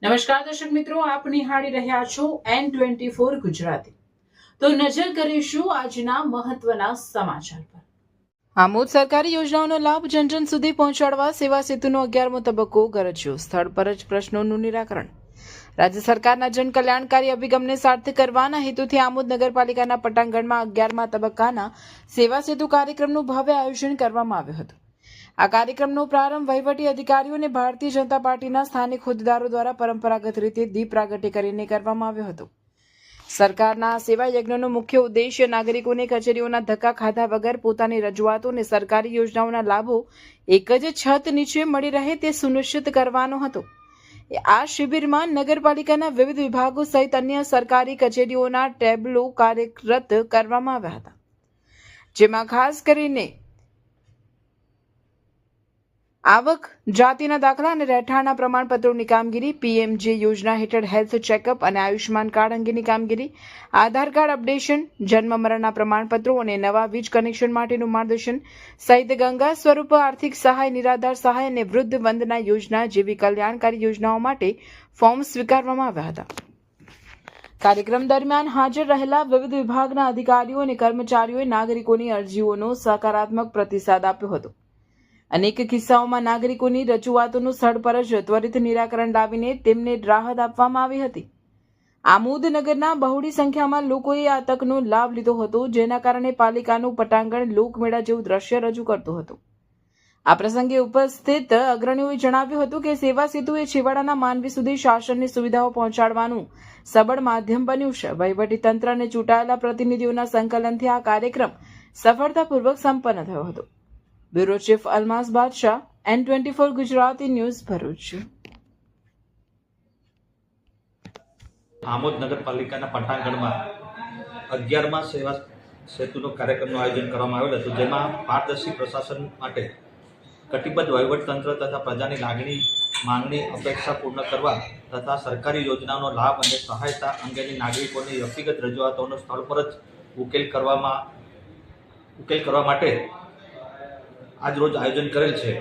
નમસ્કાર દર્શક મિત્રો, આપ નિહાળી રહ્યા છો N24 ગુજરાતી। તો નજર કરીશું આજના મહત્વના સમાચાર પર। આમોદ સરકારી યોજનાઓનો લાભ જન સુધી પહોંચાડવા સેવા સેતુનો 11મો તબક્કો ગરજ્યો, સ્થળ પર જ પ્રશ્નોનું નિરાકરણ। રાજ્ય સરકારના જન કલ્યાણકારી અભિગમને સાર્થક કરવાના હેતુથી આમોદ નગરપાલિકાના પટાંગણમાં 11મા તબક્કાના સેવા સેતુ કાર્યક્રમનું ભવ્ય આયોજન કરવામાં આવ્યું હતું। આ કાર્યક્રમનો પ્રારંભ વહીવટી અધિકારીઓ અને ભારતીય જનતા પાર્ટીના સ્થાનિક હોદ્દેદારો દ્વારા પરંપરાગત રીતે દીપ પ્રાગટ્ય કરીને કરવામાં આવ્યો હતો। સરકારના સેવા યજ્ઞનો મુખ્ય ઉદ્દેશ્ય નાગરિકોને કચેરીઓના ધક્કા ખાધા વગર પોતાની રજૂઆતો અને સરકારી યોજનાઓના લાભો એક જ છત નીચે મળી રહે તે સુનિશ્ચિત કરવાનો હતો। આ શિબિરમાં નગરપાલિકાના વિવિધ વિભાગો સહિત અન્ય સરકારી કચેરીઓના ટેબલો કાર્યરત કરવામાં આવ્યા હતા, જેમાં ખાસ કરીને આવક, જાતિના દાખલા અને રહેઠાણના પ્રમાણપત્રોની કામગીરી, પીએમજે યોજના હેઠળ હેલ્થ ચેકઅપ અને આયુષ્માન કાર્ડ અંગેની કામગીરી, આધાર કાર્ડ અપડેશન, જન્મ મરણના પ્રમાણપત્રો અને નવા વીજ કનેક્શન માટેનું માર્ગદર્શન સહિત ગંગા સ્વરૂપ આર્થિક સહાય, નિરાધાર સહાય અને વૃદ્ધ વંદના યોજના જેવી કલ્યાણકારી યોજનાઓ માટે ફોર્મ સ્વીકારવામાં આવ્યા હતા। કાર્યક્રમ દરમિયાન હાજર રહેલા વિવિધ વિભાગના અધિકારીઓ અને કર્મચારીઓએ નાગરિકોની અરજીઓનો સકારાત્મક પ્રતિસાદ આપ્યો હતો। અનેક કિસ્સાઓમાં નાગરિકોની રજૂઆતોનું સ્થળ પર જ ત્વરિત નિરાકરણ લાવીને તેમને રાહત આપવામાં આવી હતી। આમોદ નગરના બહોળી સંખ્યામાં લોકોએ આ તકનો લાભ લીધો હતો, જેના કારણે પાલિકાનું પટાંગણ લોકમેળા જેવું દ્રશ્ય રજૂ કરતું હતું। આ પ્રસંગે ઉપસ્થિત અગ્રણીઓએ જણાવ્યું હતું કે સેવા સેતુ એ છેવાડાના માનવી સુધી શાસનની સુવિધાઓ પહોંચાડવાનું સબળ માધ્યમ બન્યું છે। વહીવટી તંત્ર અને ચૂંટાયેલા પ્રતિનિધિઓના સંકલનથી આ કાર્યક્રમ સફળતાપૂર્વક સંપન્ન થયો હતો। બ્યુરો ચીફ અલમાસ બાદશાહ, N24 ગુજરાતી ન્યૂઝ, ભરૂચ। આમોદ નગરપાલિકાના પટાંગણમાં 11મા સેવા સેતુનો કાર્યક્રમનું આયોજન કરવામાં આવેલ હતું, જેમાં પારદર્શી પ્રશાસન માટે કટિબદ્ધ વહીવટતંત્ર તથા પ્રજાની લાગણી, માંગણી, અપેક્ષા પૂર્ણ કરવા તથા સરકારી યોજનાઓનો લાભ અને સહાયતા અંગેની નાગરિકોની વ્યક્તિગત રજૂઆતોનો સ્થળ પર જ ઉકેલ કરવા માટે આજ રોજ આયોજન કરેલ છે,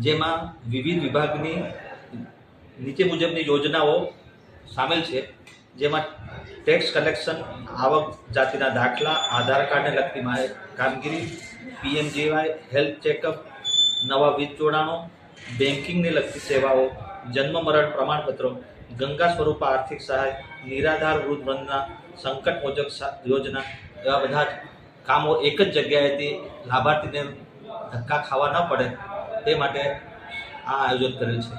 જેમાં વિવિધ વિભાગની નીચે મુજબની યોજનાઓ સામેલ છે, જેમાં ટેક્સ કલેક્શન, આવક, જાતિના દાખલા, આધાર કાર્ડને લગતી કામગીરી, પીએમજેવાય, હેલ્થ ચેકઅપ, નવા વીજ જોડાણો, બેન્કિંગને લગતી સેવાઓ, જન્મ મરણ પ્રમાણપત્રો, ગંગા સ્વરૂપ આર્થિક સહાય, નિરાધાર વૃદ્ધ વંદના, સંકટ મોચક યોજના એવા બધા જ કામો એક જ જગ્યાએથી લાભાર્થીને ધક્કા ખાવા ન પડે તે માટે આ આયોજન કરેલ છે।